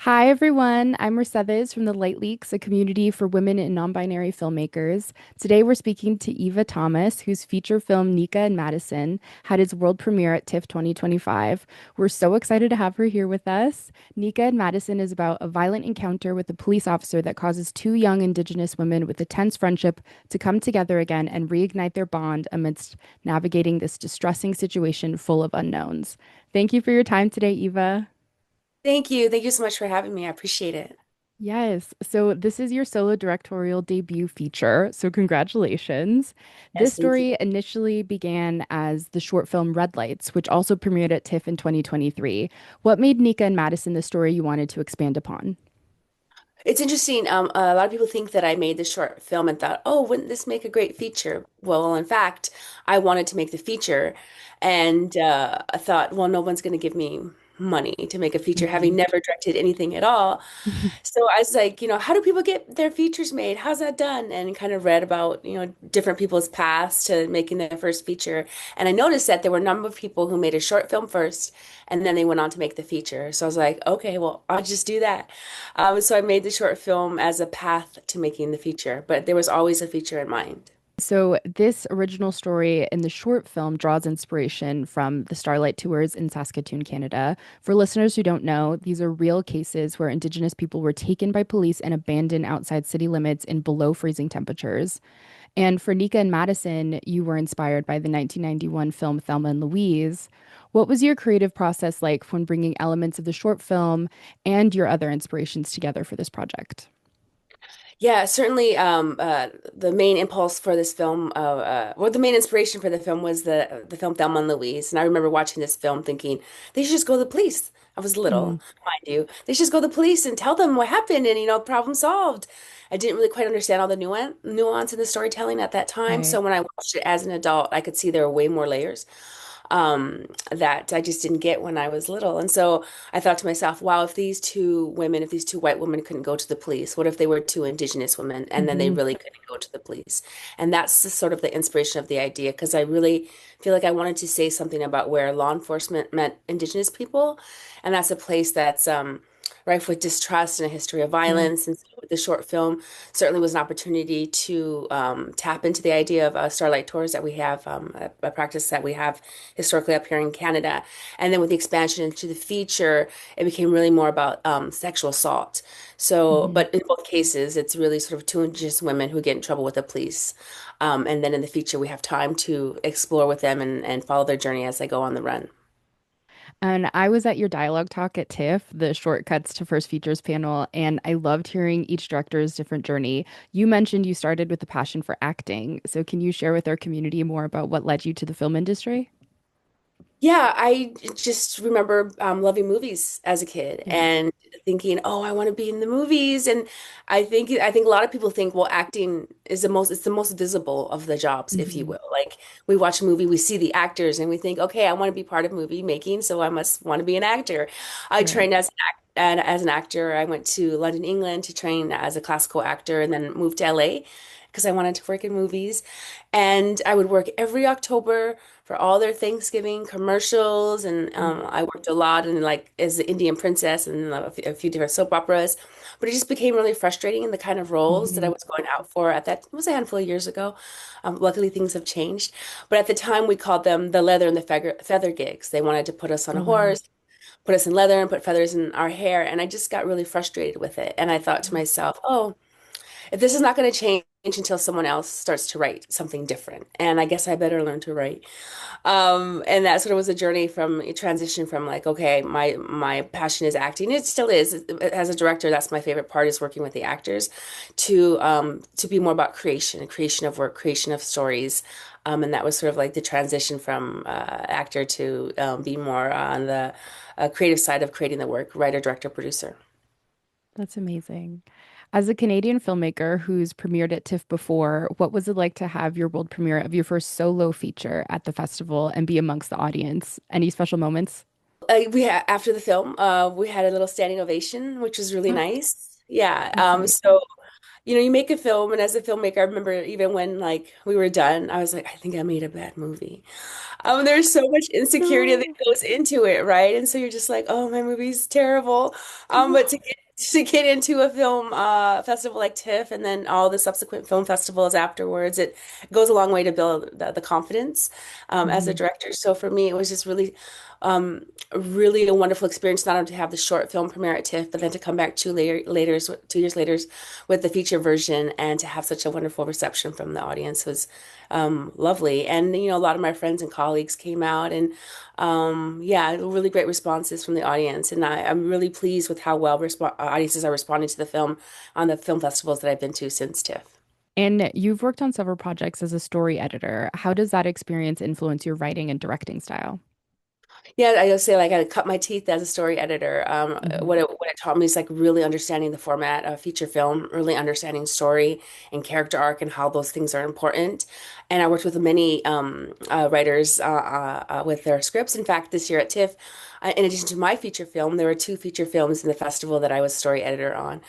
Hi, everyone. I'm Mercedes from the Light Leaks, a community for women and non-binary filmmakers. Today, we're speaking to Eva Thomas, whose feature film Nika and Madison had its world premiere at TIFF 2025. We're so excited to have her here with us. Nika and Madison is about a violent encounter with a police officer that causes two young Indigenous women with a tense friendship to come together again and reignite their bond amidst navigating this distressing situation full of unknowns. Thank you for your time today, Eva. Thank you. Thank you so much for having me. I appreciate it. Yes. So this is your solo directorial debut feature. So congratulations. This Yes, thank you. story initially began as the short film Red Lights, which also premiered at TIFF in 2023. What made Nika and Madison the story you wanted to expand upon? It's interesting. A lot of people think that I made the short film and thought, oh, wouldn't this make a great feature? Well, in fact, I wanted to make the feature, and I thought, well, no one's going to give me money to make a feature, having Mhm. never directed anything at all. So I was like, how do people get their features made? How's that done? And kind of read about, different people's paths to making their first feature. And I noticed that there were a number of people who made a short film first, and then they went on to make the feature. So I was like, okay, well, I'll just do that. So I made the short film as a path to making the feature, but there was always a feature in mind. So, this original story in the short film draws inspiration from the Starlight Tours in Saskatoon, Canada. For listeners who don't know, these are real cases where Indigenous people were taken by police and abandoned outside city limits in below freezing temperatures. And for Nika and Madison, you were inspired by the 1991 film Thelma and Louise. What was your creative process like when bringing elements of the short film and your other inspirations together for this project? Yeah, certainly. The main impulse for this film, well, the main inspiration for the film was the film Thelma and Louise. And I remember watching this film thinking they should just go to the police. I was little, mind you. They should just go to the police and tell them what happened, and problem solved. I didn't really quite understand all the nuance in the storytelling at that time. Right. So when I watched it as an adult, I could see there were way more layers that I just didn't get when I was little. And so I thought to myself, wow, if these two white women couldn't go to the police, what if they were two Indigenous women and then they Hmm. really couldn't go to the police? And that's sort of the inspiration of the idea, because I really feel like I wanted to say something about where law enforcement met Indigenous people. And that's a place that's rife with distrust and a history of Yeah. violence. And so the short film certainly was an opportunity to tap into the idea of Starlight Tours that we have, a practice that we have historically up here in Canada. And then with the expansion into the feature, it became really more about sexual assault. So, Hmm. but in both cases, it's really sort of two Indigenous women who get in trouble with the police. And then in the feature, we have time to explore with them and follow their journey as they go on the run. And I was at your dialogue talk at TIFF, the Shortcuts to First Features panel, and I loved hearing each director's different journey. You mentioned you started with a passion for acting. So can you share with our community more about what led you to the film industry? Yeah, I just remember loving movies as a kid Yeah. and thinking, "Oh, I want to be in the movies." And I think a lot of people think, well, acting is the most visible of the jobs, if you Hmm. will. Like we watch a movie, we see the actors, and we think, "Okay, I want to be part of movie making, so I must want to be an actor." I Right. trained as an actor. I went to London, England to train as a classical actor, and then moved to LA because I wanted to work in movies. And I would work every October for all their Thanksgiving commercials, and I worked a lot in like as the Indian princess and a few different soap operas. But it just became really frustrating in the kind of roles that I Hmm. was going out for at that it was a handful of years ago. Luckily, things have changed. But at the time, we called them the leather and the feather gigs. They wanted to put us on Oh, a wow. horse, put us in leather, and put feathers in our hair, and I just got really frustrated with it. And I thought to myself, oh, if this is not going to change until someone else starts to write something different, and I guess I better learn to write. And that sort of was a journey from a transition from like, okay, my passion is acting. It still is. As a director, that's my favorite part is working with the actors, to be more about creation of work, creation of stories. And that was sort of like the transition from actor to be more on the creative side of creating the work, writer, director, producer. That's amazing. As a Canadian filmmaker who's premiered at TIFF before, what was it like to have your world premiere of your first solo feature at the festival and be amongst the audience? Any special moments? We had after the film, we had a little standing ovation, which was really Oh, nice. Yeah. that's So amazing. you make a film, and as a filmmaker, I remember even when like we were done, I was like, I think I made a bad movie. There's so much insecurity that No. goes into it, right? And so you're just like, oh, my movie's terrible. But to get into a film festival like TIFF and then all the subsequent film festivals afterwards, it goes a long way to build the confidence as a Mhm. director. So for me, it was just really a wonderful experience not only to have the short film premiere at TIFF, but then to come back 2 years later with the feature version and to have such a wonderful reception from the audience was lovely. And a lot of my friends and colleagues came out, and yeah, really great responses from the audience. And I'm really pleased with how well audiences are responding to the film on the film festivals that I've been to since TIFF. And you've worked on several projects as a story editor. How does that experience influence your writing and directing style? Yeah, I just say like I cut my teeth as a story editor. Hmm. What it taught me is like really understanding the format of feature film, really understanding story and character arc and how those things are important. And I worked with many writers with their scripts. In fact, this year at TIFF, in addition to my feature film, there were two feature films in the festival that I was story editor on.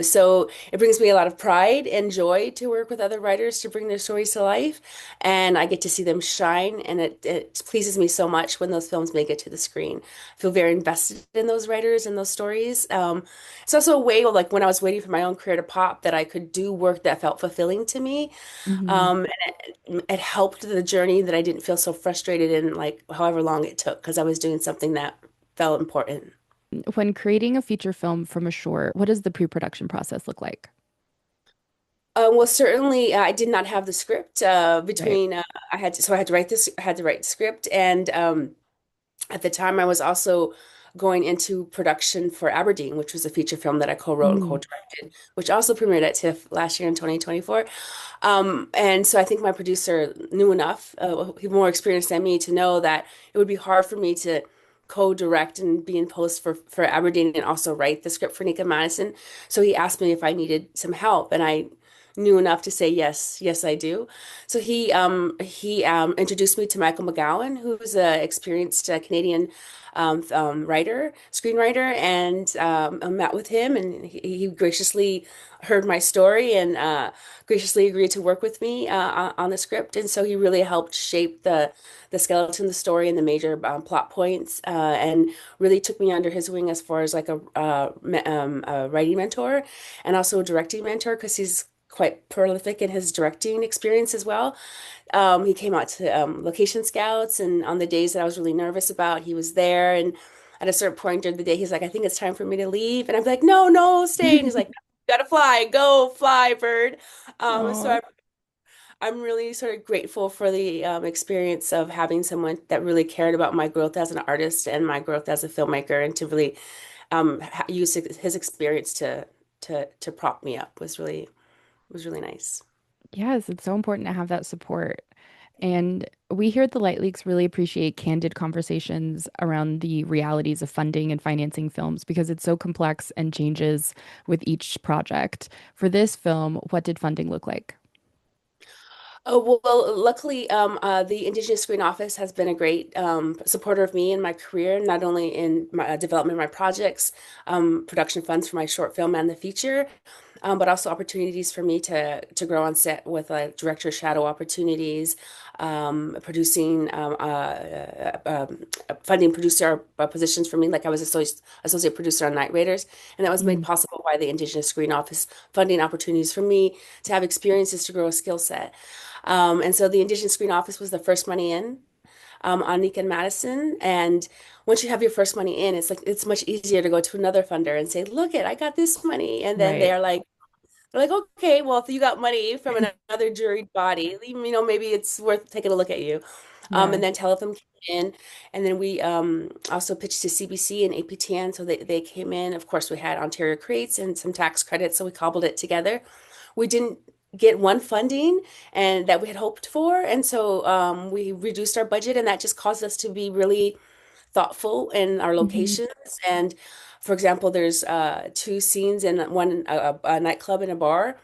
So it brings me a lot of pride and joy to work with other writers to bring their stories to life, and I get to see them shine, and it pleases me so much when those films make it to the screen. I feel very invested in those writers and those stories. It's also a way, like when I was waiting for my own career to pop, that I could do work that felt fulfilling to me. Hmm. And it helped the journey that I didn't feel so frustrated in like however long it took because I was doing something that felt important. When creating a feature film from a short, what does the pre-production process look like? Well, certainly, I did not have the script Right. between. I had to write this. I had to write the script, and at the time, I was also going into production for Aberdeen, which was a feature film that I co-wrote and Mm. co-directed, which also premiered at TIFF last year in 2024. And so I think my producer knew enough, he more experienced than me, to know that it would be hard for me to co-direct and be in post for Aberdeen and also write the script for Nika Madison. So he asked me if I needed some help, and I knew enough to say yes, yes, I do. So he introduced me to Michael McGowan, who's an experienced Canadian writer, screenwriter, and I met with him, and he graciously heard my story and graciously agreed to work with me on the script. And so he really helped shape the skeleton of the story and the major plot points, and really took me under his wing as far as like a writing mentor and also a directing mentor because he's quite prolific in his directing experience as well. He came out to location scouts, and on the days that I was really nervous about, he was there. And at a certain point during the day, he's like, I think it's time for me to leave. And I'm like, no, no, stay. And he's like, you gotta fly, go fly, bird. So Oh, I'm really sort of grateful for the experience of having someone that really cared about my growth as an artist and my growth as a filmmaker, and to really use his experience to prop me up was really nice. yes, it's so important to have that support. And we here at the Light Leaks really appreciate candid conversations around the realities of funding and financing films because it's so complex and changes with each project. For this film, what did funding look like? Oh, well, luckily, the Indigenous Screen Office has been a great supporter of me in my career, not only in my development of my projects, production funds for my short film and the feature, but also opportunities for me to grow on set with director shadow opportunities, producing, funding producer positions for me. Like I was associate producer on Night Raiders, and that was made Mm. possible by the Indigenous Screen Office funding opportunities for me to have experiences to grow a skill set. And so the Indigenous Screen Office was the first money in on Nika and Madison. And once you have your first money in, it's like it's much easier to go to another funder and say, "Look it, I got this money." And then Right. they're like, "Okay, well, if you got money from another juried body, maybe it's worth taking a look at you." Yeah. And then Telefilm came in, and then we also pitched to CBC and APTN, so they came in. Of course, we had Ontario Creates and some tax credits, so we cobbled it together. We didn't get one funding and that we had hoped for, and so we reduced our budget, and that just caused us to be really thoughtful in our Hmm. locations. And for example, there's two scenes in one a nightclub and a bar.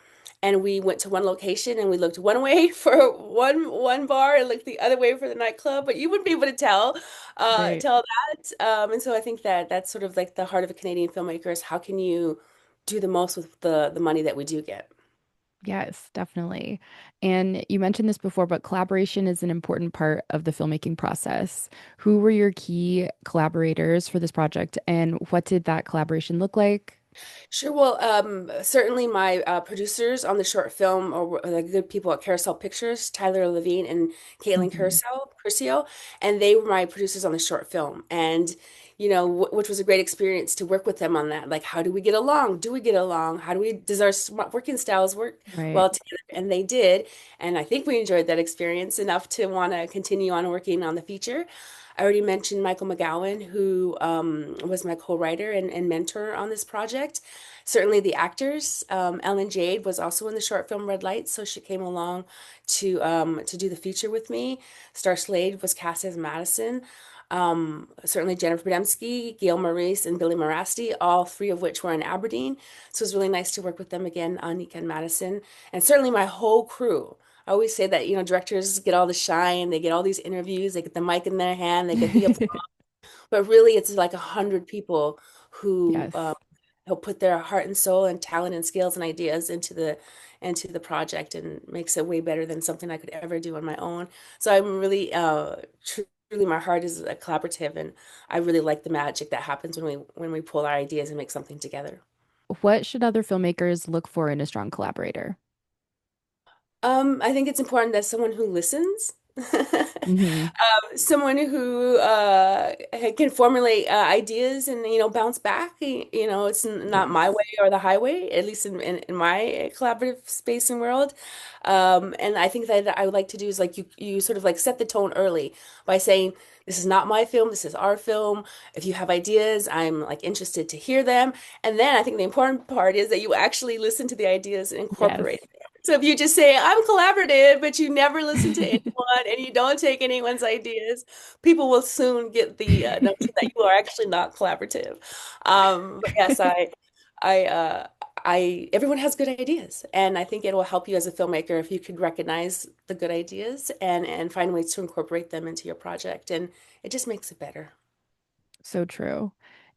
And we went to one location and we looked one way for one bar and looked the other way for the nightclub, but you wouldn't be able to Right. tell that. And so I think that that's sort of like the heart of a Canadian filmmaker is how can you do the most with the money that we do get. Yes, definitely. And you mentioned this before, but collaboration is an important part of the filmmaking process. Who were your key collaborators for this project, and what did that collaboration look like? Sure. Well, certainly my producers on the short film are the good people at Carousel Pictures, Tyler Levine and Caitlin Hmm. Curcio, and they were my producers on the short film. And, which was a great experience to work with them on that. Like, how do we get along? Do we get along? Does our working styles work Right. well together? And they did. And I think we enjoyed that experience enough to want to continue on working on the feature. I already mentioned Michael McGowan, who was my co-writer and mentor on this project. Certainly the actors. Ellen Jade was also in the short film Red Lights, so she came along to do the feature with me. Star Slade was cast as Madison. Certainly Jennifer Podemsky, Gail Maurice, and Billy Morasti, all three of which were in Aberdeen. So it was really nice to work with them again on Nika and Madison. And certainly my whole crew. I always say that, directors get all the shine, they get all these interviews, they get the mic in their hand, they get the applause, but really it's like 100 people who Yes. who put their heart and soul and talent and skills and ideas into the project and makes it way better than something I could ever do on my own. So I'm really truly my heart is a collaborative, and I really like the magic that happens when we pull our ideas and make something together. What should other filmmakers look for in a strong collaborator? I think it's important that someone who listens, Hmm. someone who can formulate ideas and bounce back. It's not my Yes. way or the highway, at least in my collaborative space and world. And I think that I would like to do is like you sort of like set the tone early by saying, this is not my film, this is our film. If you have ideas, I'm like interested to hear them. And then I think the important part is that you actually listen to the ideas and incorporate Yes. them. So if you just say, I'm collaborative, but you never listen to anyone and you don't take anyone's ideas, people will soon get the notion that you are actually not collaborative. But yes, I, uh, everyone has good ideas, and I think it will help you as a filmmaker if you could recognize the good ideas and find ways to incorporate them into your project, and it just makes it better. So true.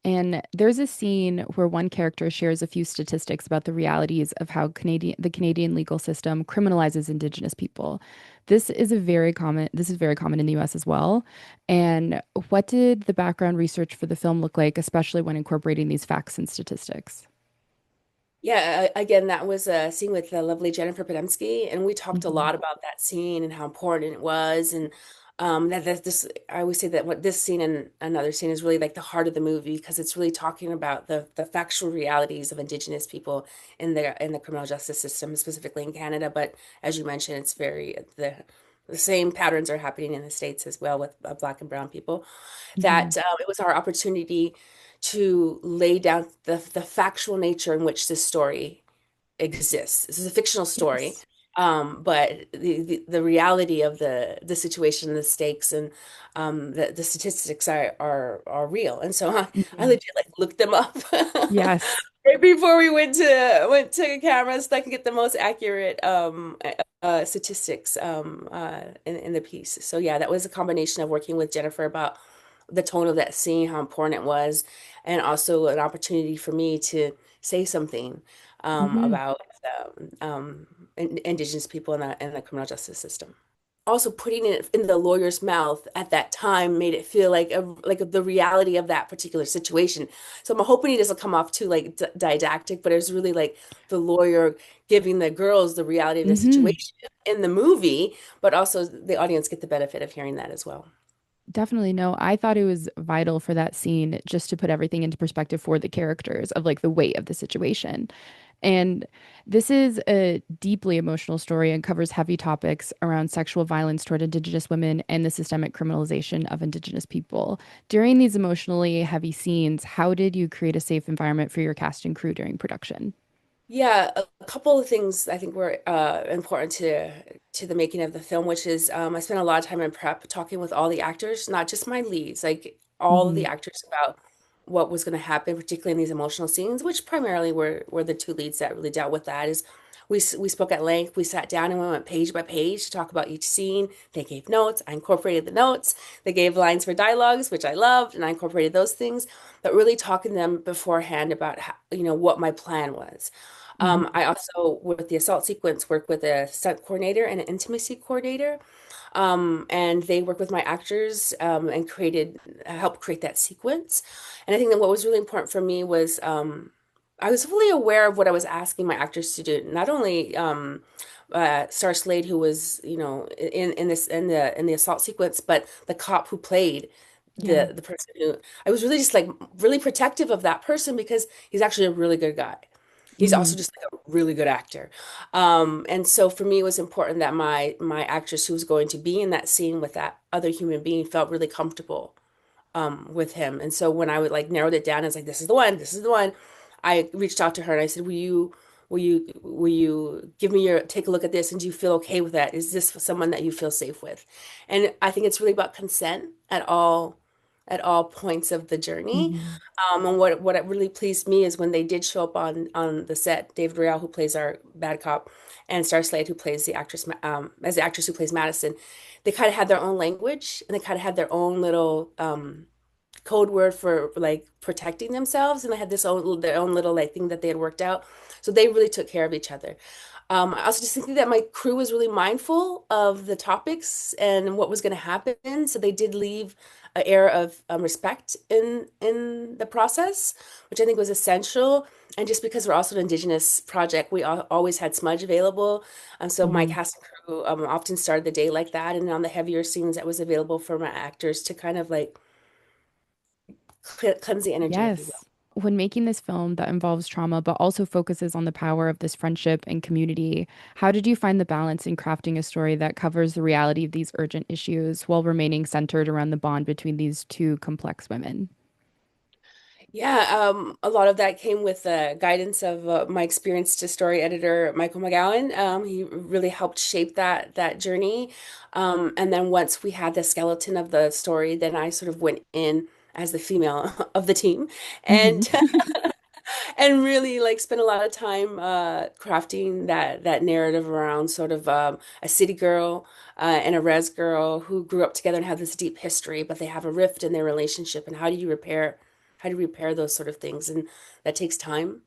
And there's a scene where one character shares a few statistics about the realities of how the Canadian legal system criminalizes Indigenous people. This is very common in the US as well. And what did the background research for the film look like, especially when incorporating these facts and statistics? Yeah, again, that was a scene with the lovely Jennifer Podemsky, and we talked a Hmm. lot about that scene and how important it was, and that this I always say that what this scene and another scene is really like the heart of the movie because it's really talking about the factual realities of Indigenous people in the criminal justice system, specifically in Canada. But as you mentioned, it's very the same patterns are happening in the States as well with Black and Brown people. Hmm. That it was our opportunity to lay down the factual nature in which this story exists. This is a fictional story, Yes. but the reality of the situation, the stakes, and the statistics are real. And so I Hmm. legit like looked them up Yes. right before we went to cameras so I can get the most accurate statistics in the piece. So yeah, that was a combination of working with Jennifer about the tone of that scene, how important it was, and also an opportunity for me to say something Hmm. about Indigenous people in the criminal justice system. Also, putting it in the lawyer's mouth at that time made it feel like the reality of that particular situation. So I'm hoping it doesn't come off too like d didactic, but it was really like the lawyer giving the girls the reality of the Hmm. situation in the movie, but also the audience get the benefit of hearing that as well. Definitely no. I thought it was vital for that scene just to put everything into perspective for the characters of like the weight of the situation. And this is a deeply emotional story and covers heavy topics around sexual violence toward Indigenous women and the systemic criminalization of Indigenous people. During these emotionally heavy scenes, how did you create a safe environment for your cast and crew during production? Yeah, a couple of things I think were important to the making of the film, which is I spent a lot of time in prep talking with all the actors, not just my leads, like all of the Hmm. actors about what was going to happen, particularly in these emotional scenes, which primarily were the two leads that really dealt with that. Is we spoke at length. We sat down and we went page by page to talk about each scene. They gave notes. I incorporated the notes. They gave lines for dialogues, which I loved, and I incorporated those things. But really talking to them beforehand about how, what my plan was. Hmm. I also, with the assault sequence, work with a stunt coordinator and an intimacy coordinator. And they worked with my actors and helped create that sequence. And I think that what was really important for me was I was fully aware of what I was asking my actors to do. Not only Star Slade, who was, in the assault sequence, but the cop who played Yeah. the person who I was really just like really protective of that person because he's actually a really good guy. He's also Hmm. just like a really good actor. And so for me, it was important that my actress who was going to be in that scene with that other human being felt really comfortable with him. And so when I would like narrowed it down, I was like, this is the one, this is the one. I reached out to her and I said, will you give me your take a look at this and do you feel okay with that? Is this someone that you feel safe with? And I think it's really about consent at all points of the journey. Hmm. And what it really pleased me is when they did show up on the set, David Real, who plays our bad cop, and Star Slade, who plays the actress as the actress who plays Madison, they kind of had their own language and they kind of had their own little code word for like protecting themselves, and they had their own little like thing that they had worked out. So they really took care of each other. I also just think that my crew was really mindful of the topics and what was going to happen. So they did leave an air of respect in the process, which I think was essential. And just because we're also an Indigenous project, we always had smudge available. So my Hmm. cast and crew often started the day like that. And on the heavier scenes, that was available for my actors to kind of like cleanse the energy, if you will. Yes. When making this film that involves trauma but also focuses on the power of this friendship and community, how did you find the balance in crafting a story that covers the reality of these urgent issues while remaining centered around the bond between these two complex women? Yeah, a lot of that came with the guidance of my experienced story editor, Michael McGowan. He really helped shape that journey. And then once we had the skeleton of the story, then I sort of went in as the female of the team Hmm. and and really like spent a lot of time crafting that narrative around sort of a city girl and a res girl who grew up together and have this deep history, but they have a rift in their relationship. And how do you repair those sort of things? And that takes time,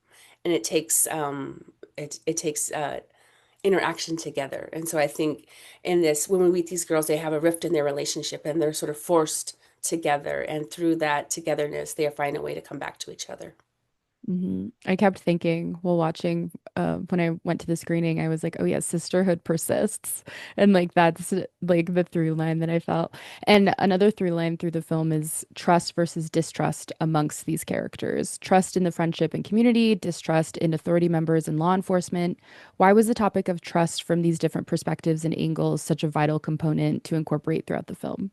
and it takes interaction together. And so I think in this, when we meet these girls, they have a rift in their relationship, and they're sort of forced together. And through that togetherness, they find a way to come back to each other. I kept thinking while watching, when I went to the screening, I was like, oh, yeah, sisterhood persists. And like that's like the through line that I felt. And another through line through the film is trust versus distrust amongst these characters. Trust in the friendship and community, distrust in authority members and law enforcement. Why was the topic of trust from these different perspectives and angles such a vital component to incorporate throughout the film?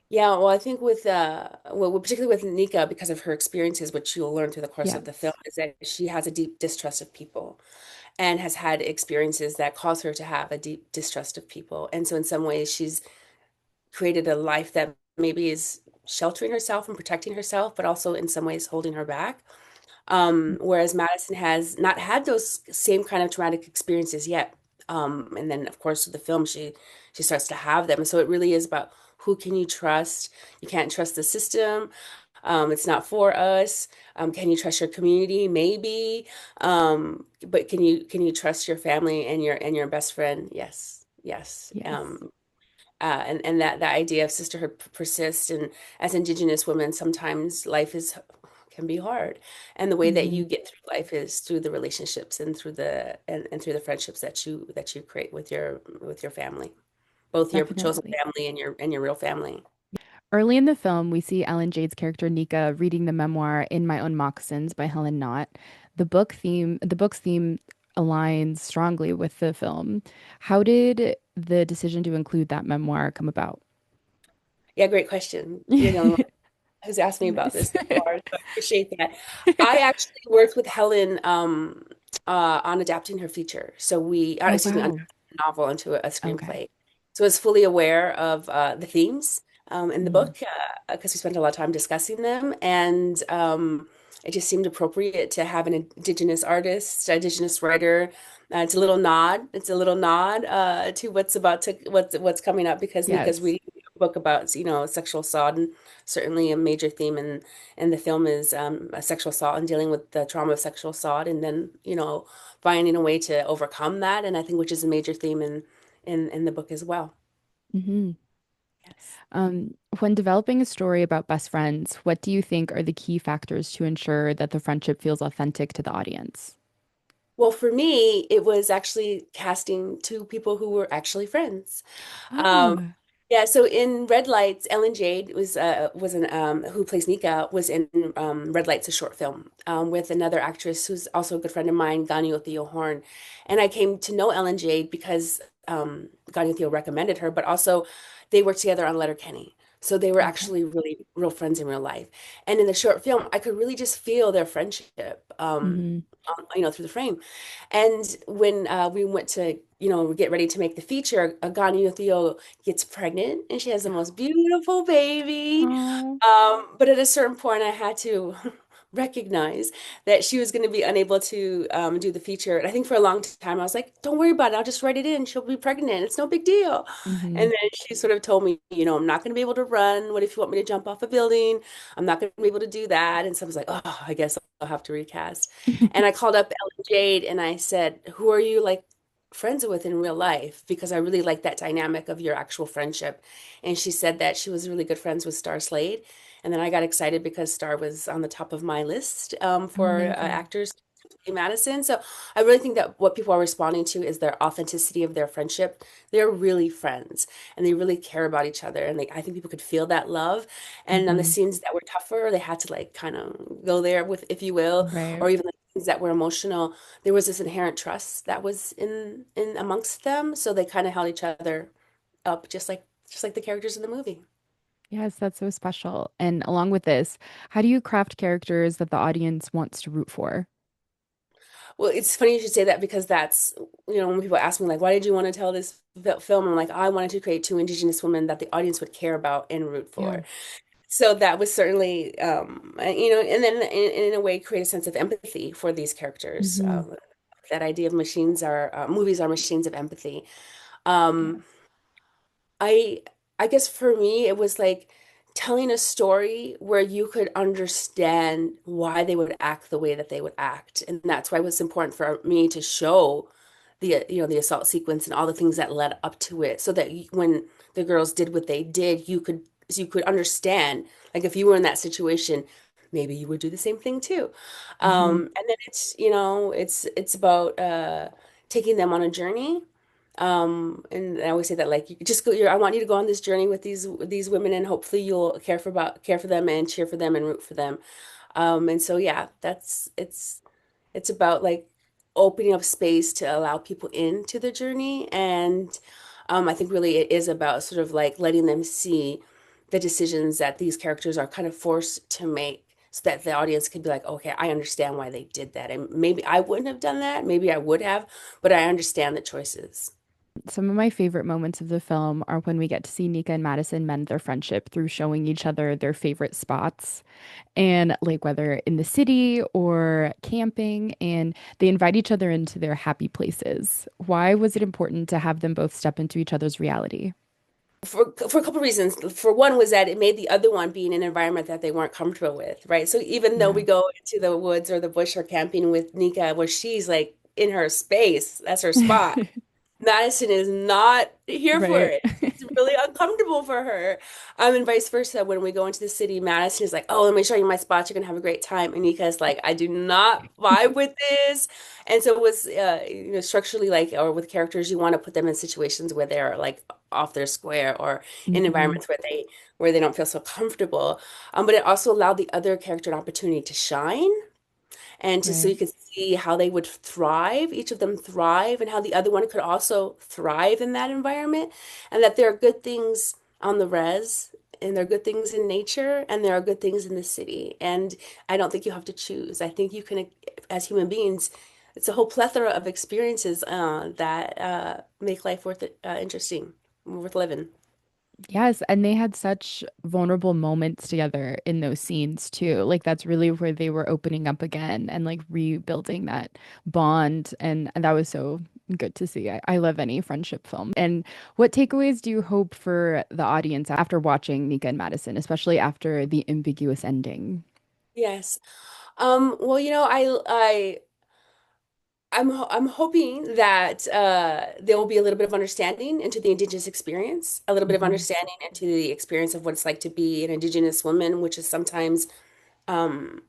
Yeah, well, I think well, particularly with Nika, because of her experiences, which you'll learn through the course of the film, Yes. is that she has a deep distrust of people and has had experiences that cause her to have a deep distrust of people. And so, in some ways, she's created a life that maybe is sheltering herself and protecting herself, but also in some ways holding her back. Whereas Madison has not had those same kind of traumatic experiences yet. And then, of course, with the film, she starts to have them. So it really is about who can you trust. You can't trust the system. It's not for us. Can you trust your community? Maybe. But can you trust your family and your best friend? Yes, yes. Yes. And that idea of sisterhood persists. And as Indigenous women, sometimes life is can be hard, and the way that Hmm. you get through life is through the relationships and through the friendships that you create with your family, both your chosen Definitely. family and your real family. Early in the film, we see Ellen Jade's character Nika reading the memoir In My Own Moccasins by Helen Knott. The book's theme aligns strongly with the film. How did the decision to include that memoir come about? Yeah, great question. You're the only one who's asked me about Nice. this so far, so I appreciate that. I actually worked with Helen on adapting her feature. So Oh, excuse me, on wow. a novel into a Okay. screenplay. So I was fully aware of the themes in the Mhm. book because we spent a lot of time discussing them. And it just seemed appropriate to have an Indigenous artist, Indigenous writer. It's a little nod. It's a little nod to what's coming up because Nika's Yes. reading a book about sexual assault, and certainly a major theme in the film is a sexual assault and dealing with the trauma of sexual assault, and then finding a way to overcome that. And I think which is a major theme in the book as well. Hmm. Yes. When developing a story about best friends, what do you think are the key factors to ensure that the friendship feels authentic to the audience? Well, for me, it was actually casting two people who were actually friends. Um, Oh. yeah, so in Red Lights, Ellen Jade was an who plays Nika was in Red Lights, a short film with another actress who's also a good friend of mine, Ganyo Theo Horn, and I came to know Ellen Jade because Ganyo Theo recommended her, but also they worked together on Letterkenny. So they were Okay. actually really real friends in real life. And in the short film, I could really just feel their friendship, Hmm. through the frame. And when we went to, get ready to make the feature, Agani Theo gets pregnant and she has the most beautiful baby. Oh. But at a certain point, I had to recognize that she was going to be unable to do the feature. And I think for a long time, I was like, don't worry about it. I'll just write it in. She'll be pregnant. It's no big deal. And Hmm. then she sort of told me, I'm not going to be able to run. What if you want me to jump off a building? I'm not going to be able to do that. And so I was like, oh, I guess I'll have to recast. And I called up Ellen Jade and I said, who are you like friends with in real life? Because I really like that dynamic of your actual friendship. And she said that she was really good friends with Star Slade. And then I got excited because Star was on the top of my list Oh, for amazing. actors to play Madison. So I really think that what people are responding to is their authenticity of their friendship. They're really friends and they really care about each other. And I think people could feel that love. And on the Hmm. scenes that were tougher, they had to like kind of go there with, if you will, Right. or even the scenes that were emotional, there was this inherent trust that was in amongst them. So they kind of held each other up just like the characters in the movie. Yes, that's so special. And along with this, how do you craft characters that the audience wants to root for? Well, it's funny you should say that because that's, when people ask me, like, why did you want to tell this film? I'm like, I wanted to create two Indigenous women that the audience would care about and root Yeah. for. So that was certainly, and then in a way, create a sense of empathy for these characters. Hmm. That idea of movies are machines of empathy. Um, I I guess for me it was like telling a story where you could understand why they would act the way that they would act. And that's why it was important for me to show the assault sequence and all the things that led up to it so that when the girls did what they did, you could understand. Like if you were in that situation, maybe you would do the same thing too. Hmm. And then it's about taking them on a journey and I always say that like you just go, I want you to go on this journey with these women, and hopefully you'll care for them and cheer for them and root for them. And so yeah, it's about like opening up space to allow people into the journey, and I think really it is about sort of like letting them see the decisions that these characters are kind of forced to make. So that the audience could be like, okay, I understand why they did that. And maybe I wouldn't have done that. Maybe I would have, but I understand the choices. Some of my favorite moments of the film are when we get to see Nika and Madison mend their friendship through showing each other their favorite spots and like whether in the city or camping, and they invite each other into their happy places. Why was it important to have them both step into each other's reality? For a couple of reasons. For one was that it made the other one be in an environment that they weren't comfortable with, right? So even though we Yeah. go into the woods or the bush or camping with Nika, where she's like in her space, that's her spot. Madison is not here for Right. it. It's really uncomfortable for her. And vice versa. When we go into the city, Madison is like, "Oh, let me show you my spots. You're gonna have a great time." And Nika is like, "I do not vibe with this." And so it was, structurally like, or with characters, you want to put them in situations where they're like off their square or in Hmm. environments where they don't feel so comfortable. But it also allowed the other character an opportunity to shine and just so Right. you could see how they would thrive, each of them thrive, and how the other one could also thrive in that environment, and that there are good things on the res, and there are good things in nature, and there are good things in the city. And I don't think you have to choose. I think you can, as human beings, it's a whole plethora of experiences that make life worth it, interesting, worth living. Yes, and they had such vulnerable moments together in those scenes too. Like that's really where they were opening up again and like rebuilding that bond. And that was so good to see. I love any friendship film. And what takeaways do you hope for the audience after watching Nika and Madison, especially after the ambiguous ending? Yes. Well, I'm hoping that there will be a little bit of understanding into the Indigenous experience, a little bit of Hmm. understanding into the experience of what it's like to be an Indigenous woman, which is sometimes um,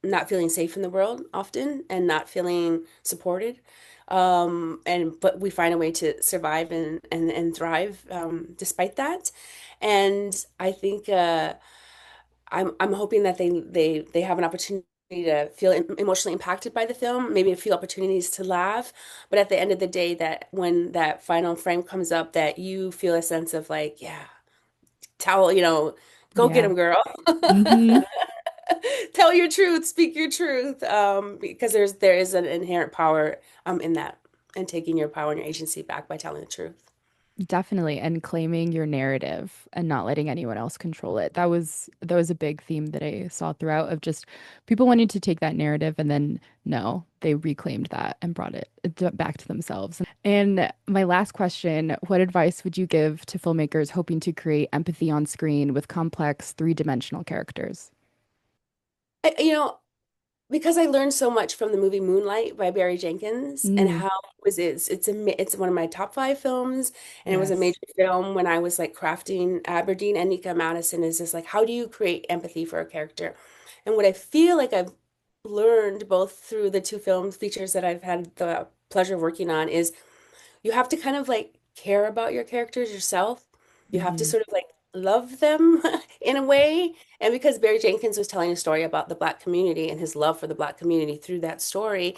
not feeling safe in the world often and not feeling supported. And but we find a way to survive and thrive despite that. And I think I'm hoping that they have an opportunity to feel emotionally impacted by the film, maybe a few opportunities to laugh, but at the end of the day, that when that final frame comes up, that you feel a sense of like, yeah, towel, go get Yeah. him, girl. Hmm. Tell your truth, speak your truth, because there is an inherent power in that, and taking your power and your agency back by telling the truth. Definitely, and claiming your narrative and not letting anyone else control it. That was a big theme that I saw throughout of just people wanting to take that narrative and then no, they reclaimed that and brought it back to themselves. And my last question, what advice would you give to filmmakers hoping to create empathy on screen with complex three-dimensional characters? I, you know, because I learned so much from the movie Moonlight by Barry Jenkins and Mm, how it was it's one of my top five films, and it was a yes. major film when I was like crafting Aberdeen. And Nika Madison is just like, how do you create empathy for a character? And what I feel like I've learned both through the two film features that I've had the pleasure of working on is you have to kind of like care about your characters yourself. You have to Hmm. sort of like love them in a way. And because Barry Jenkins was telling a story about the Black community and his love for the Black community through that story,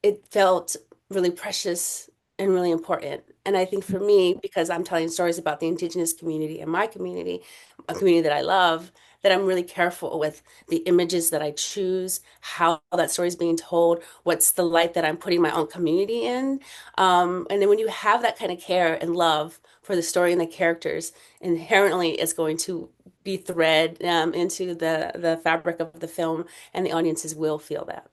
it felt really precious and really important. And I think for me, because I'm telling stories about the Indigenous community and my community, a community that I love, that I'm really careful with the images that I choose, how that story is being told, what's the light that I'm putting my own community in. And then when you have that kind of care and love for the story and the characters, inherently it's going to be thread into the fabric of the film, and the audiences will feel that.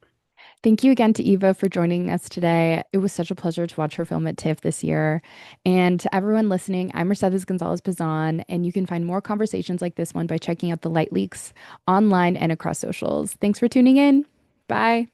Thank you again to Eva for joining us today. It was such a pleasure to watch her film at TIFF this year. And to everyone listening, I'm Mercedes Gonzales-Bazan, and you can find more conversations like this one by checking out the Light Leaks online and across socials. Thanks for tuning in. Bye.